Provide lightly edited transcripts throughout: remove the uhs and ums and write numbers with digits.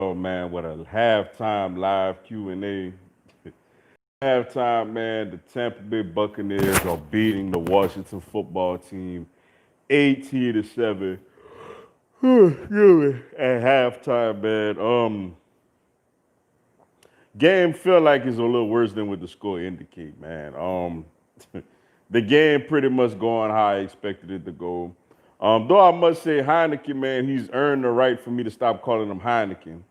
Oh man, what a halftime live Q&A. Halftime, man, the Tampa Bay Buccaneers are beating the Washington football team 18-7. Excuse me. At halftime, man. Game feel like it's a little worse than what the score indicate, man. The game pretty much going how I expected it to go. Though I must say Heineken, man, he's earned the right for me to stop calling him Heineken.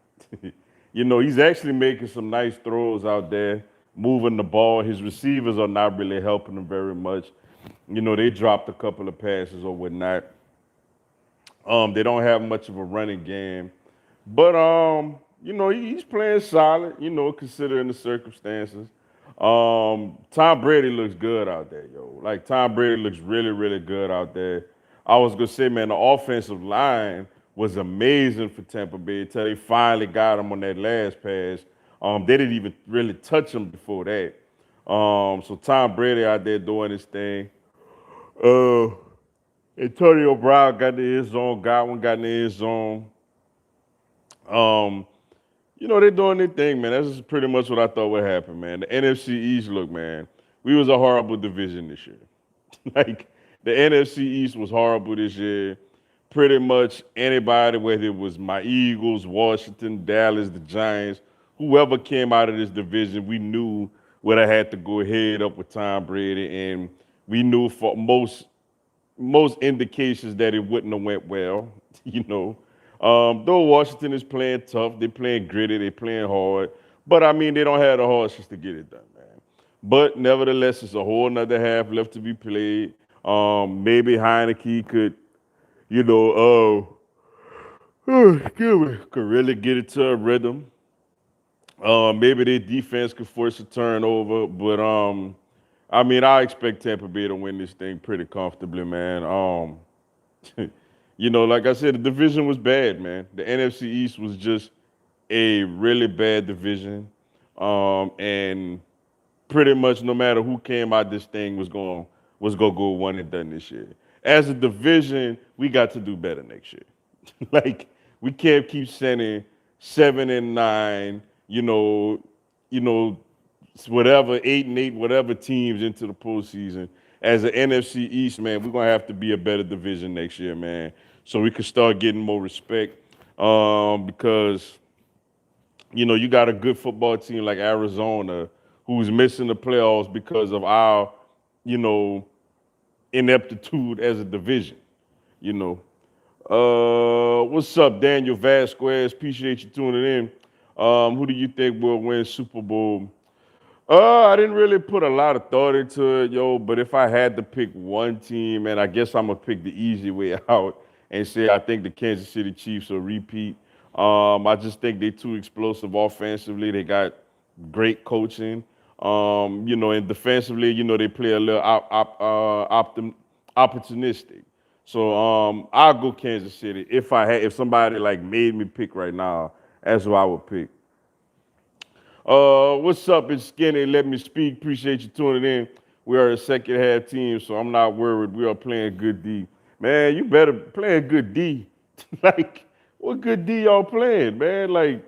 He's actually making some nice throws out there, moving the ball. His receivers are not really helping him very much. They dropped a couple of passes or whatnot. They don't have much of a running game. But he's playing solid, considering the circumstances. Tom Brady looks good out there, yo. Like Tom Brady looks really, really good out there. I was gonna say, man, the offensive line was amazing for Tampa Bay until they finally got him on that last pass. They didn't even really touch him before that. So Tom Brady out there doing his thing. Uh, Antonio Brown got in the end zone. Godwin got in the end zone. Um, they're doing their thing, man. That's just pretty much what I thought would happen, man. The NFC East, look, man, we was a horrible division this year. Like the NFC East was horrible this year. Pretty much anybody, whether it was my Eagles, Washington, Dallas, the Giants, whoever came out of this division, we knew would have had to go head up with Tom Brady, and we knew for most indications that it wouldn't have went well. you know. Though Washington is playing tough, they're playing gritty, they're playing hard. But I mean, they don't have the horses to get it done, man. But nevertheless, it's a whole another half left to be played. Maybe Heineke could, you know, excuse me, could really get it to a rhythm. Maybe their defense could force a turnover, but I mean, I expect Tampa Bay to win this thing pretty comfortably, man. Like I said, the division was bad, man. The NFC East was just a really bad division, and pretty much no matter who came out, this thing was gonna go one and done this year. As a division, we got to do better next year. Like we can't keep sending 7-9, you know, whatever 8-8, whatever teams into the postseason. As an NFC East, man, we're gonna have to be a better division next year, man, so we can start getting more respect. Because you got a good football team like Arizona who's missing the playoffs because of our, you know, ineptitude as a division. You know, what's up, Daniel Vasquez? Appreciate you tuning in. Who do you think will win Super Bowl? I didn't really put a lot of thought into it, yo. But if I had to pick one team, and I guess I'm gonna pick the easy way out and say I think the Kansas City Chiefs will repeat. I just think they're too explosive offensively. They got great coaching. And defensively, they play a little opportunistic. So I'll go Kansas City. If somebody like made me pick right now, that's who I would pick. What's up? It's Skinny. Let me speak. Appreciate you tuning in. We are a second half team, so I'm not worried. We are playing good D. Man, you better play a good D. Like, what good D y'all playing, man? Like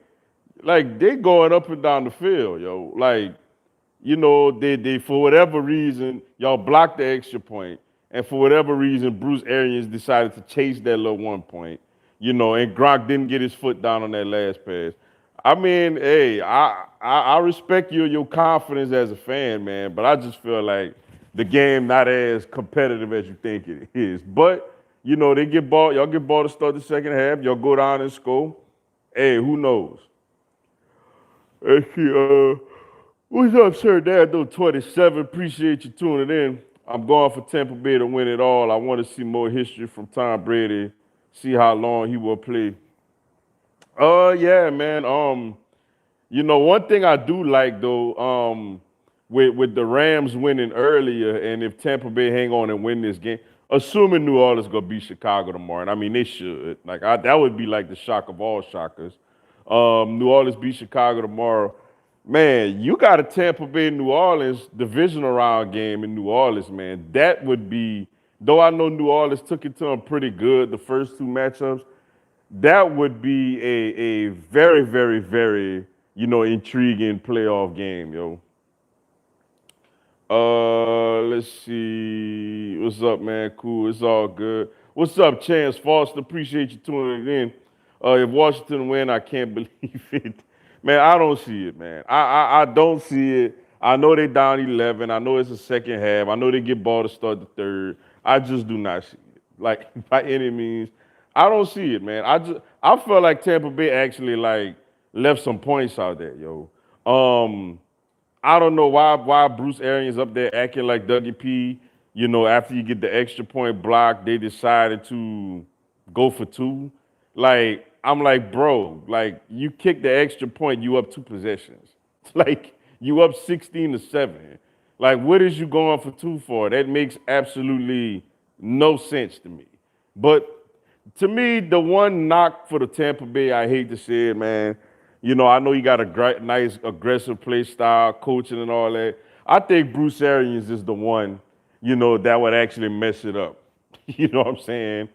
they going up and down the field, yo. Like, they for whatever reason, y'all blocked the extra point, and for whatever reason, Bruce Arians decided to chase that little 1 point, and Gronk didn't get his foot down on that last pass. I mean, hey, I respect your confidence as a fan, man, but I just feel like the game not as competitive as you think it is. But they get ball, y'all get ball to start the second half, y'all go down and score. Hey, who knows? Let's see, what's up, Sir Dad? 27. Appreciate you tuning in. I'm going for Tampa Bay to win it all. I want to see more history from Tom Brady, see how long he will play. Yeah, man. One thing I do like though, with the Rams winning earlier, and if Tampa Bay hang on and win this game, assuming New Orleans gonna beat Chicago tomorrow, and I mean they should. That would be like the shock of all shockers. New Orleans beat Chicago tomorrow. Man, you got a Tampa Bay New Orleans divisional round game in New Orleans, man. That would be. Though I know New Orleans took it to them pretty good the first two matchups. that would be a very, very, very, intriguing playoff game, yo. Let's see. What's up, man? Cool. It's all good. What's up, Chance Foster? Appreciate you tuning in. If Washington win, I can't believe it. Man, I don't see it, man. I don't see it. I know they down 11. I know it's the second half. I know they get ball to start the third. I just do not see it. Like by any means. I don't see it, man. I feel like Tampa Bay actually like left some points out there, yo. I don't know why Bruce Arians up there acting like Dougie P. After you get the extra point block, they decided to go for two. Like I'm like, bro, like you kick the extra point, you up two possessions. Like you up 16-7. Like what is you going for two for? That makes absolutely no sense to me. But to me, the one knock for the Tampa Bay, I hate to say it, man. I know you got a great, nice, aggressive play style, coaching and all that. I think Bruce Arians is the one, that would actually mess it up. You know what I'm saying?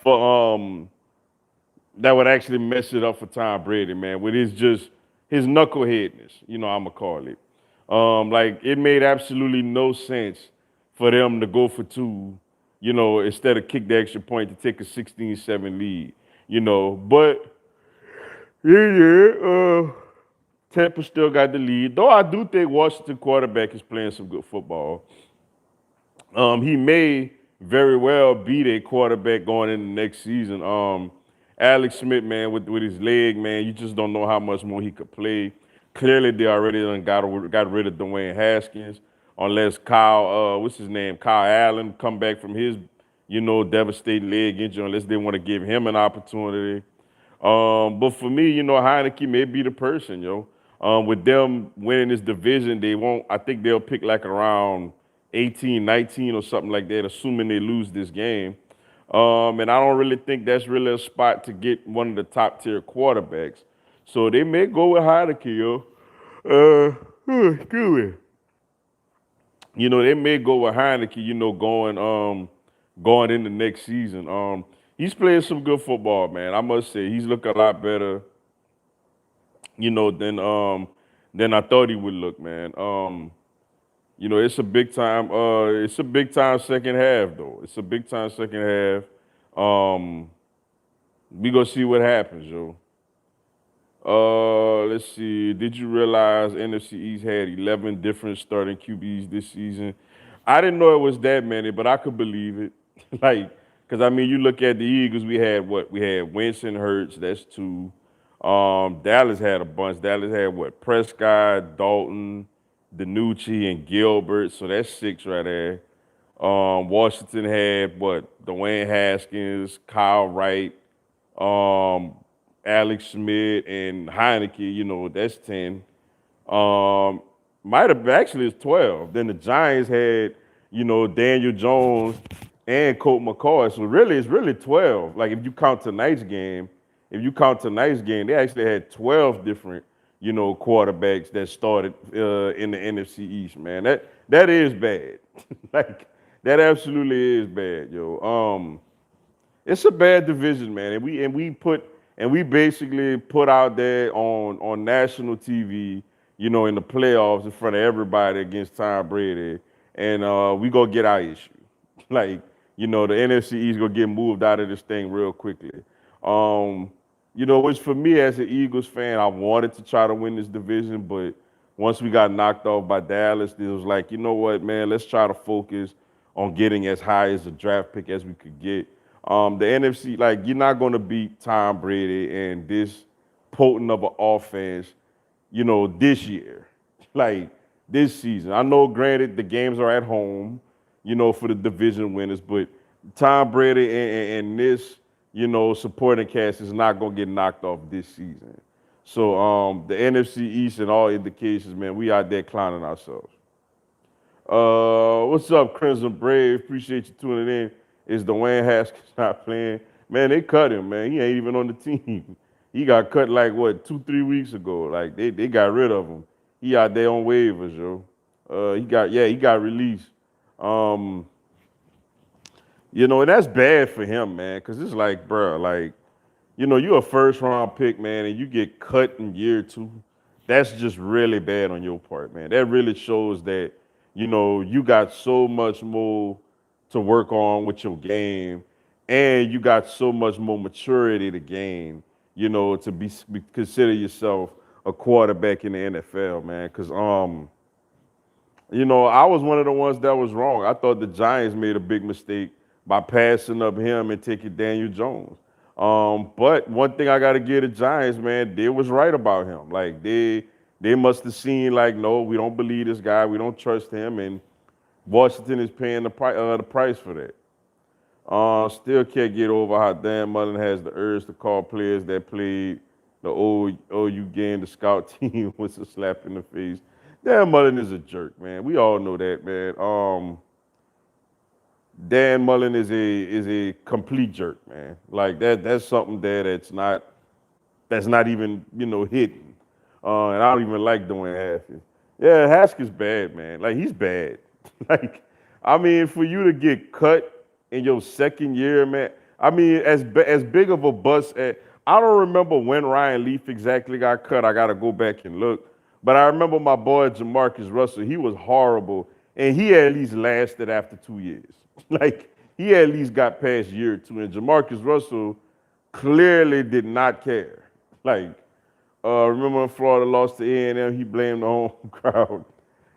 For that would actually mess it up for Tom Brady, man, with his knuckleheadness, I'ma call it. Like it made absolutely no sense for them to go for two, instead of kick the extra point to take a 16-7 lead, But yeah. Tampa still got the lead, though. I do think Washington quarterback is playing some good football. He may very well be their quarterback going into next season. Alex Smith, man, with his leg, man, you just don't know how much more he could play. Clearly, they already done got rid of Dwayne Haskins, unless what's his name, Kyle Allen, come back from his, devastating leg injury, unless they want to give him an opportunity. But for me, Heineke may be the person, yo. With them winning this division, they won't. I think they'll pick like around 18, 19 or something like that, assuming they lose this game. And I don't really think that's really a spot to get one of the top tier quarterbacks. So they may go with Heineke, yo. Excuse me. They may go with Heineke, going into next season. He's playing some good football, man. I must say, he's looking a lot better, than I thought he would look, man. It's a big time second half though. It's a big time second half. We gonna see what happens, yo. Let's see. Did you realize NFC East had 11 different starting QBs this season? I didn't know it was that many, but I could believe it. Like, because I mean, you look at the Eagles, we had what? We had Winston, Hurts, that's two. Dallas had a bunch. Dallas had what? Prescott, Dalton, DiNucci, and Gilbert. So that's six right there. Washington had what? Dwayne Haskins, Kyle Wright, Alex Smith, and Heineke. That's 10. Might have actually it's 12. Then the Giants had, Daniel Jones and Colt McCoy. So really, it's really 12. Like if you count tonight's game, they actually had 12 different, quarterbacks that started in the NFC East, man. That is bad. Like that absolutely is bad, yo. It's a bad division, man. And we basically put out there on national TV, in the playoffs in front of everybody against Tom Brady, and we gonna get our issue. Like, the NFC East gonna get moved out of this thing real quickly. Which for me as an Eagles fan, I wanted to try to win this division, but once we got knocked off by Dallas, it was like, you know what, man, let's try to focus on getting as high as a draft pick as we could get. The NFC, like, you're not going to beat Tom Brady and this potent of an offense, this year, like this season. I know, granted, the games are at home, for the division winners, but Tom Brady and this, supporting cast is not going to get knocked off this season. So the NFC East and all indications, man, we out there clowning ourselves. What's up, Crimson Brave? Appreciate you tuning in. Is Dwayne Haskins not playing? Man, they cut him, man. He ain't even on the team. He got cut like, what, 2-3 weeks ago. Like, they got rid of him. He out there on waivers, yo. He got released. And that's bad for him, man, because it's like, bro, like, you're a first round pick, man, and you get cut in year two. That's just really bad on your part, man. That really shows that, you got so much more to work on with your game, and you got so much more maturity to gain, to consider yourself a quarterback in the NFL, man. Because I was one of the ones that was wrong. I thought the Giants made a big mistake by passing up him and taking Daniel Jones. But one thing I got to give the Giants, man, they was right about him. Like they must have seen like, no, we don't believe this guy, we don't trust him, and Washington is paying the price for that. Still can't get over how Dan Mullen has the urge to call players that played the old OU game, the scout team, was a slap in the face. Dan Mullen is a jerk, man. We all know that, man. Dan Mullen is a complete jerk, man. Like that's something that's not even hidden. And I don't even like doing Haskins. Yeah, Haskins bad, man. Like he's bad. Like I mean, for you to get cut in your second year, man. I mean, as big of a bust as I don't remember when Ryan Leaf exactly got cut. I got to go back and look. But I remember my boy Jamarcus Russell. He was horrible, and he at least lasted after 2 years. Like he at least got past year two, and Jamarcus Russell clearly did not care. Like remember when Florida lost to A&M, he blamed the home crowd.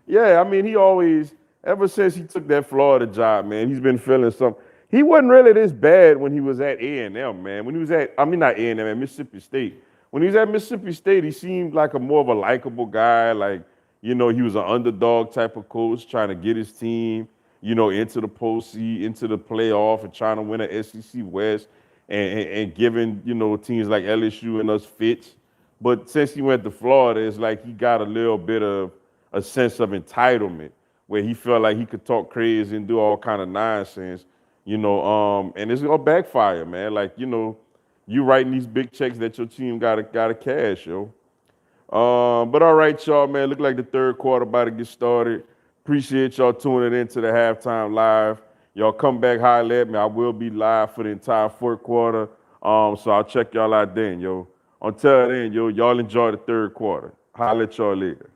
Yeah, I mean he always ever since he took that Florida job, man, he's been feeling something. He wasn't really this bad when he was at A&M, man. When he was at, I mean not A&M, at Mississippi State. When he was at Mississippi State, he seemed like a more of a likable guy. Like, he was an underdog type of coach trying to get his team, into the postseason, into the playoff, and trying to win an SEC West, and giving, teams like LSU and us fits. But since he went to Florida, it's like he got a little bit of a sense of entitlement where he felt like he could talk crazy and do all kind of nonsense, and it's gonna backfire, man. Like, you writing these big checks that your team gotta cash, yo. But all right, y'all, man. Look like the third quarter about to get started. Appreciate y'all tuning in to the halftime live. Y'all come back, holler at me. I will be live for the entire fourth quarter. So I'll check y'all out then, yo. Until then, yo, y'all enjoy the third quarter. Holler at y'all later.